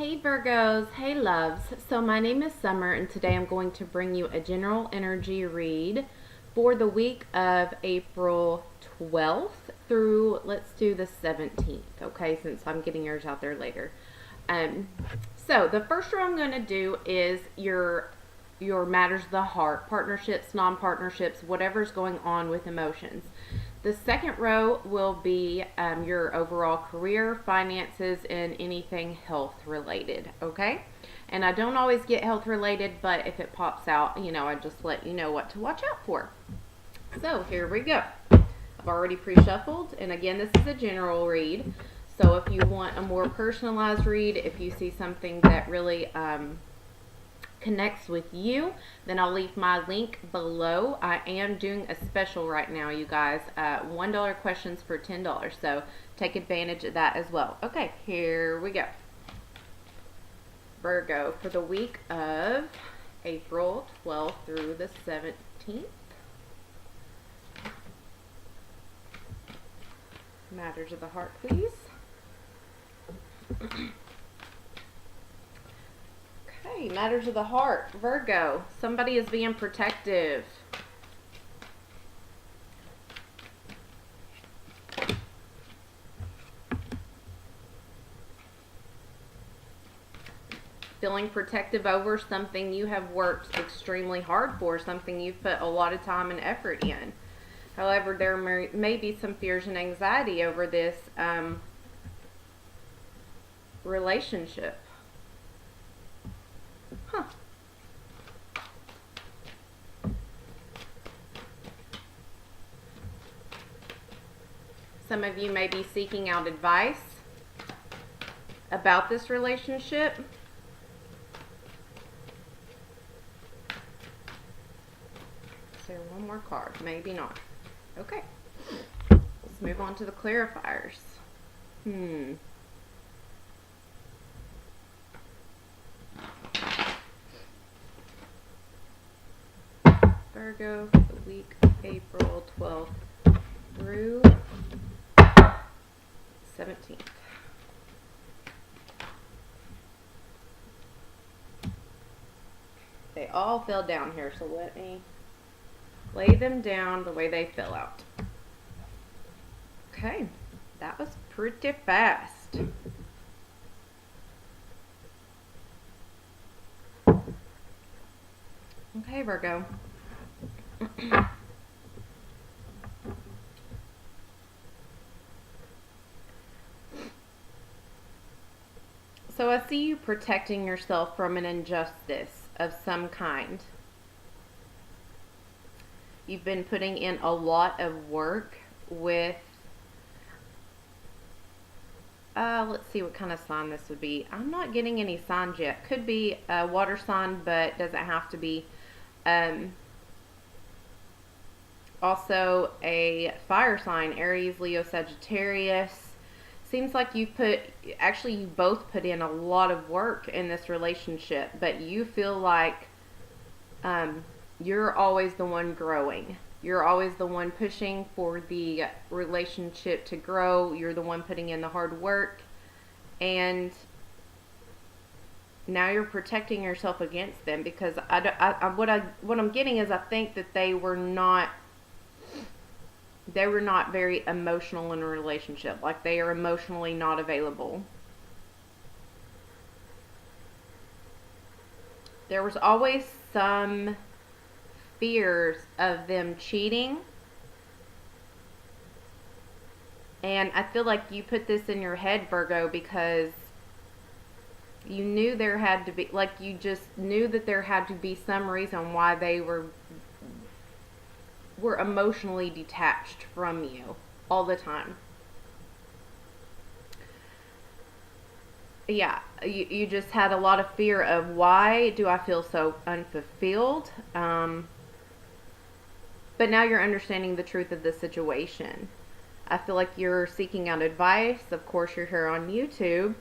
Hey Virgos, hey loves. So my name is Summer and today I'm going to bring you a general energy read for the week of April 12th through, let's do the 17th, okay, since I'm getting yours out there later. Um, so the first row I'm going to do is your matters of the heart, partnerships, non-partnerships, whatever's going on with emotions. The second row will be your overall career, finances, and anything health related, okay? And I don't always get health related, but if it pops out, I just let you know what to watch out for. So here we go. I've already pre-shuffled, and again, this is a general read. So if you want a more personalized read, if you see something that really connects with you, then I'll leave my link below. I am doing a special right now, you guys, $1 questions for $10, so take advantage of that as well. Okay, here we go. Virgo, for the week of April 12th through the 17th. Matters of the heart, please. Okay, matters of the heart. Virgo, somebody is being protective. Feeling protective over something you have worked extremely hard for, something you've put a lot of time and effort in. However, there may be some fears and anxiety over this relationship. Huh. Some of you may be seeking out advice about this relationship. Is there one more card? Maybe not. Okay. Let's move on to the clarifiers. Virgo for the week of April 12th through 17th. They all fell down here, so let me lay them down the way they fell out. Okay, that was pretty fast. Okay, Virgo. So I see you protecting yourself from an injustice of some kind. You've been putting in a lot of work with, let's see what kind of sign this would be. I'm not getting any signs yet. Could be a water sign, but doesn't have to be. Also a fire sign, Aries, Leo, Sagittarius. Seems like you both put in a lot of work in this relationship, but you feel like you're always the one growing. You're always the one pushing for the relationship to grow. You're the one putting in the hard work, and now you're protecting yourself against them because what I'm getting is I think that they were not very emotional in a relationship. Like, they are emotionally not available. There was always some fears of them cheating. And I feel like you put this in your head, Virgo, because you knew there had to be, like, you just knew that there had to be some reason why they were emotionally detached from you all the time. Yeah, you just had a lot of fear of, why do I feel so unfulfilled? But now you're understanding the truth of the situation. I feel like you're seeking out advice. Of course, you're here on YouTube.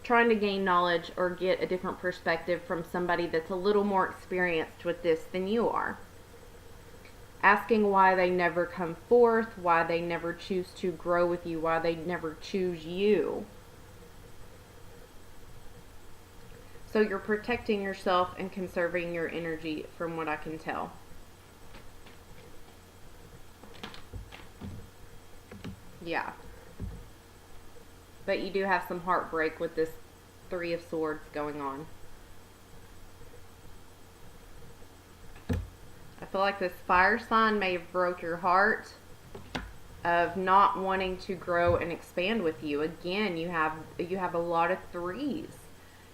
Trying to gain knowledge or get a different perspective from somebody that's a little more experienced with this than you are. asking why they never come forth, why they never choose to grow with you, why they never choose you. So you're protecting yourself and conserving your energy from what I can tell. Yeah. But you do have some heartbreak with this Three of Swords going on. I feel like this fire sign may have broke your heart of not wanting to grow and expand with you. Again, you have a lot of threes.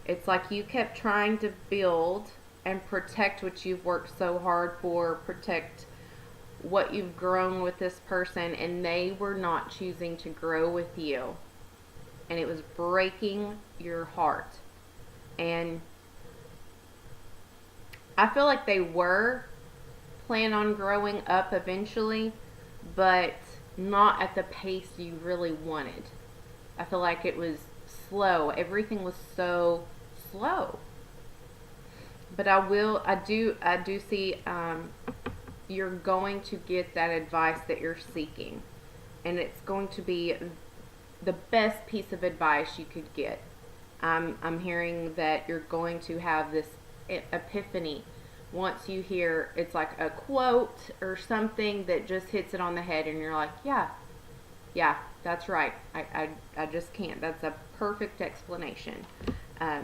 It's like you kept trying to build and protect what you've worked so hard for, protect what you've grown with this person, and they were not choosing to grow with you. And it was breaking your heart. And I feel like they were planning on growing up eventually, but not at the pace you really wanted. I feel like it was slow. Everything was so slow. But I do see you're going to get that advice that you're seeking, and it's going to be the best piece of advice you could get. I'm hearing that you're going to have this epiphany once you hear, it's like a quote or something that just hits it on the head, and you're like, yeah, that's right. I just can't. That's a perfect explanation. A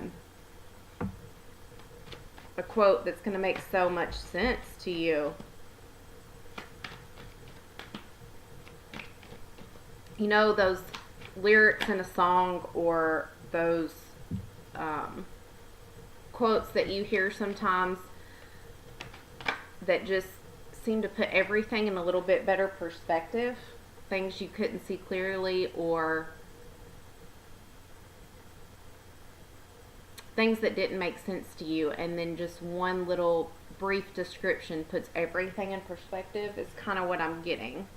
quote that's going to make so much sense to you. You know those lyrics in a song, or those quotes that you hear sometimes that just seem to put everything in a little bit better perspective, things you couldn't see clearly, or things that didn't make sense to you, and then just one little brief description puts everything in perspective, is kind of what I'm getting.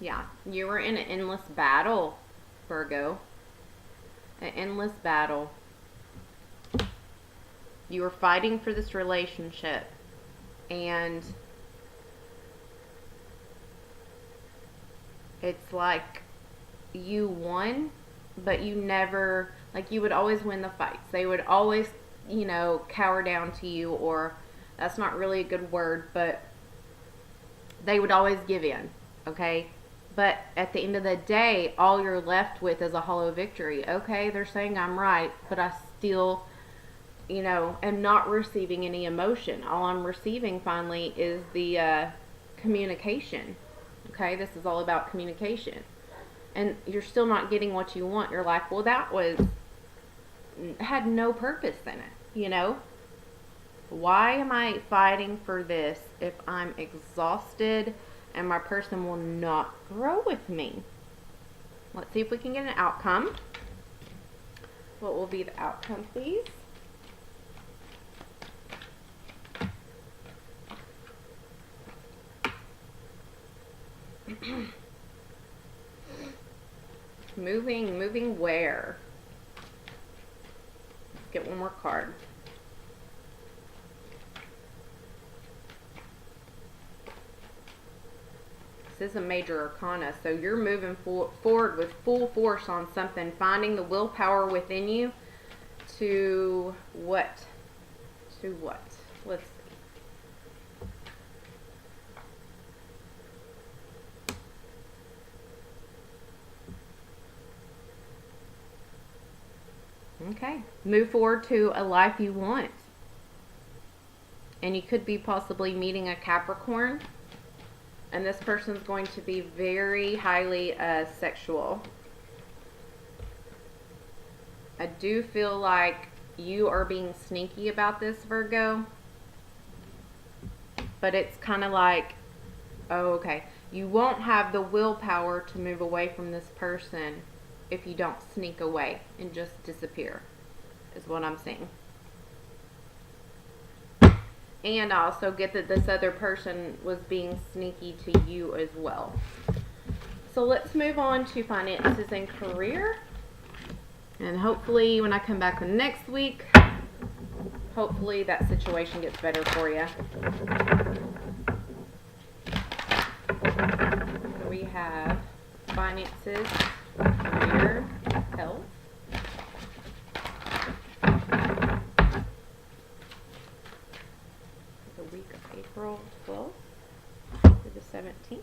Yeah, you were in an endless battle, Virgo. An endless battle. You were fighting for this relationship, and it's like you won, but you never, like, you would always win the fights. They would always, cower down to you, or that's not really a good word, but they would always give in, okay? But at the end of the day, all you're left with is a hollow victory. Okay, they're saying I'm right, but I still, am not receiving any emotion. All I'm receiving finally is the communication. Okay, this is all about communication. And you're still not getting what you want. You're like, well, that had no purpose in it, Why am I fighting for this if I'm exhausted and my person will not grow with me? Let's see if we can get an outcome. What will be the outcome, please? Moving where? Let's get one more card. This is a major arcana, so you're moving forward with full force on something, finding the willpower within you to what? To what? Let's see. Okay. Move forward to a life you want. And you could be possibly meeting a Capricorn. And this person's going to be very highly sexual. I do feel like you are being sneaky about this, Virgo. But it's kind of like, oh, okay. You won't have the willpower to move away from this person if you don't sneak away and just disappear, is what I'm saying. And I also get that this other person was being sneaky to you as well. So let's move on to finances and career. And hopefully when I come back next week, hopefully that situation gets better for you. We have finances, career, health. The week of April 12th through the 17th.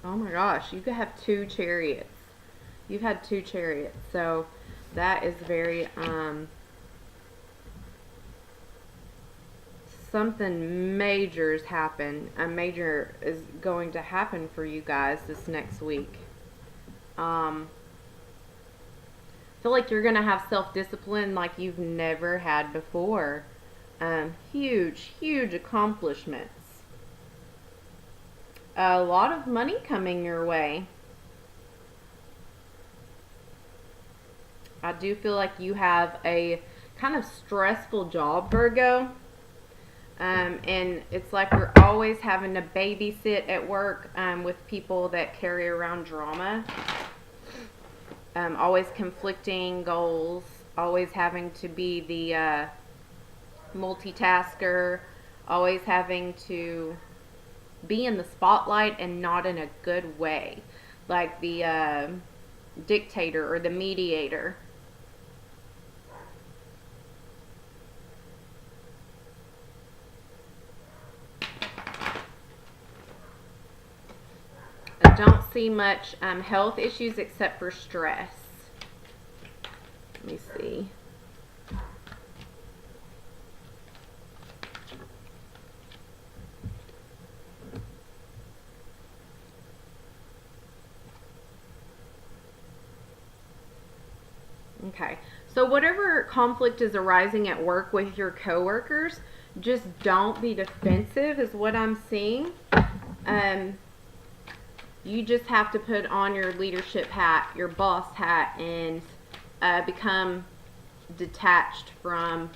Oh my gosh, you could have 2 chariots. You've had 2 chariots, so that is very, something major has happened. A major is going to happen for you guys this next week. I feel like you're going to have self-discipline like you've never had before. Huge, huge accomplishments. A lot of money coming your way. I do feel like you have a kind of stressful job, Virgo. And it's like you're always having to babysit at work with people that carry around drama. Always conflicting goals. Always having to be the multitasker. Always having to be in the spotlight and not in a good way. Like the dictator or the mediator. I don't see much health issues except for stress. Let me see. Okay, so whatever conflict is arising at work with your coworkers, just don't be defensive is what I'm seeing. You just have to put on your leadership hat, your boss hat, and become detached from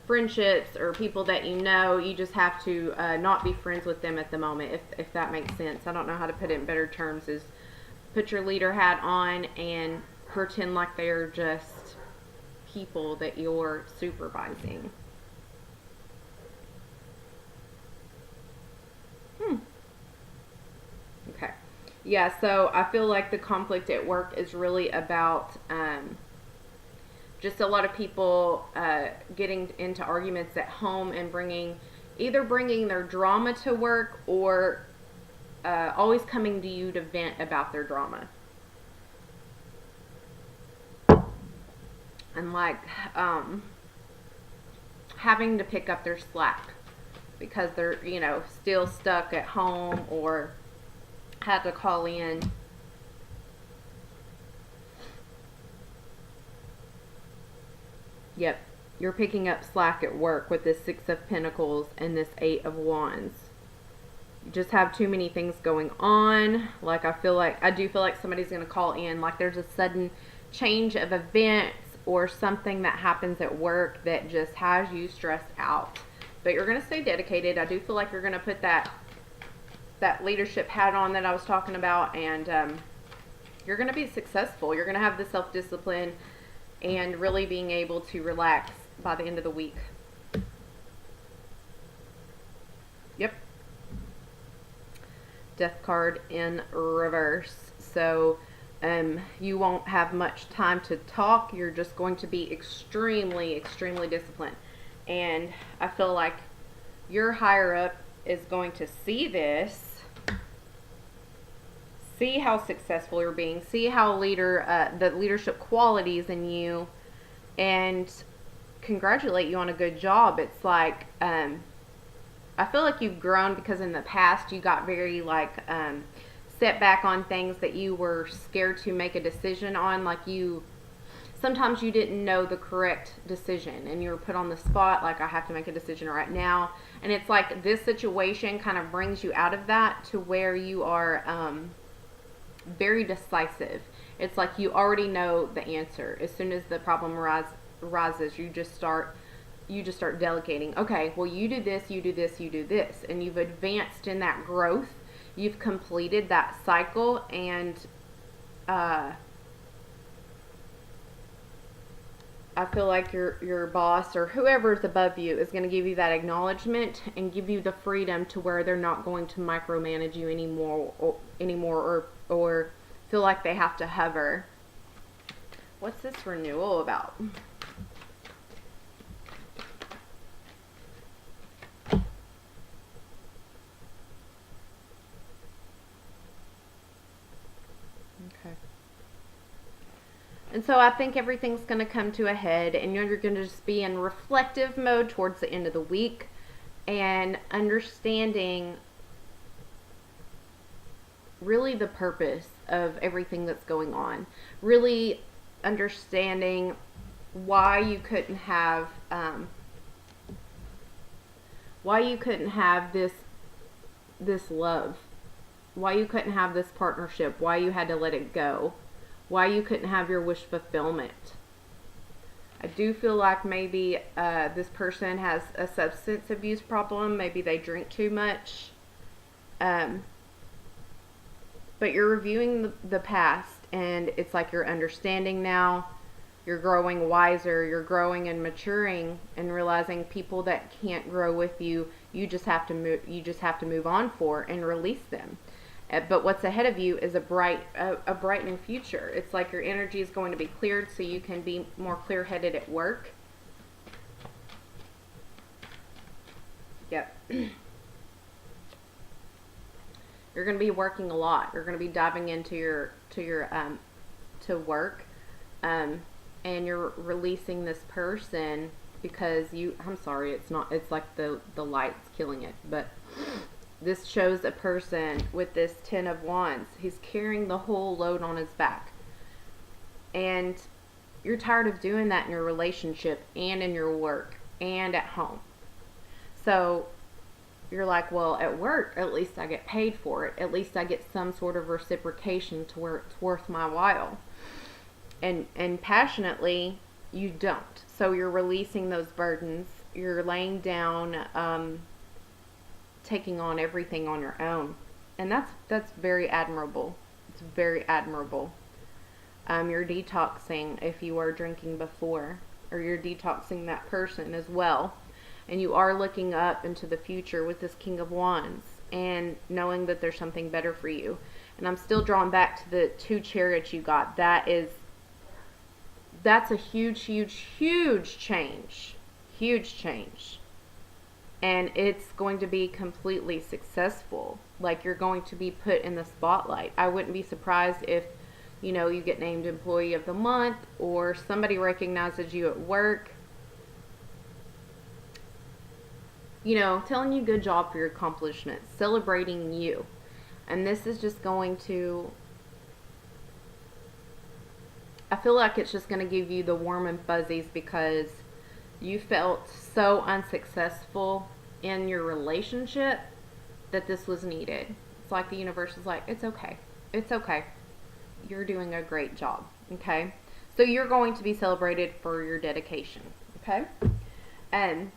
friendships or people that you know. You just have to not be friends with them at the moment, if that makes sense. I don't know how to put it in better terms. Is put your leader hat on and pretend like they're just people that you're supervising. Okay. Yeah, so I feel like the conflict at work is really about just a lot of people getting into arguments at home and either bringing their drama to work or always coming to you to vent about their drama. And like having to pick up their slack because they're, still stuck at home or had to call in. Yep, you're picking up slack at work with this 6 of Pentacles and this 8 of Wands. You just have too many things going on. Like I do feel like somebody's going to call in. Like there's a sudden change of events or something that happens at work that just has you stressed out. But you're going to stay dedicated. I do feel like you're going to put that leadership hat on that I was talking about, and you're going to be successful. You're going to have the self-discipline and really being able to relax by the end of the week. Yep. Death card in reverse. So you won't have much time to talk. You're just going to be extremely, extremely disciplined. And I feel like your higher up is going to see this, see how successful you're being, see how the leadership qualities in you, and congratulate you on a good job. It's like I feel like you've grown because in the past you got very set back on things that you were scared to make a decision on. Like sometimes you didn't know the correct decision and you were put on the spot, like I have to make a decision right now. And it's like this situation kind of brings you out of that to where you are very decisive. It's like you already know the answer. As soon as the problem arises, you just start delegating. Okay, well, you do this, you do this, you do this. And you've advanced in that growth you've completed that cycle, and I feel like your boss or whoever's above you is going to give you that acknowledgement and give you the freedom to where they're not going to micromanage you anymore or feel like they have to hover. What's this renewal about? Okay. And so I think everything's going to come to a head, and you're going to just be in reflective mode towards the end of the week and understanding really the purpose of everything that's going on. Really understanding why you couldn't have this love, why you couldn't have this partnership, why you had to let it go, why you couldn't have your wish fulfillment. I do feel like maybe this person has a substance abuse problem. Maybe they drink too much. But you're reviewing the past, and it's like you're understanding now. You're growing wiser. You're growing and maturing, and realizing people that can't grow with you, you just have to move on for and release them. But what's ahead of you is a brightening future. It's like your energy is going to be cleared so you can be more clear-headed at work. Yep. You're going to be working a lot. You're going to be diving into your work, and you're releasing this person because I'm sorry, it's like the light's killing it, but this shows a person with this 10 of Wands. He's carrying the whole load on his back. And you're tired of doing that in your relationship and in your work and at home. So you're like, well, at work, at least I get paid for it. At least I get some sort of reciprocation to where it's worth my while. And passionately, you don't. So you're releasing those burdens. You're laying down taking on everything on your own, and that's very admirable. It's very admirable. You're detoxing if you are drinking before, or you're detoxing that person as well, and you are looking up into the future with this King of Wands and knowing that there's something better for you. And I'm still drawn back to the 2 chariots you got. That's a huge change. Huge change. And it's going to be completely successful. Like, you're going to be put in the spotlight. I wouldn't be surprised if, you get named Employee of the Month, or somebody recognizes you at work. Telling you good job for your accomplishments, celebrating you. And this is just going to, I feel like it's just going to give you the warm and fuzzies because you felt so unsuccessful in your relationship that this was needed. It's like the universe is like, it's okay. It's okay. You're doing a great job. Okay? So you're going to be celebrated for your dedication. Okay? And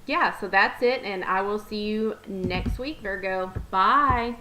yeah, so that's it. And I will see you next week, Virgo. Bye.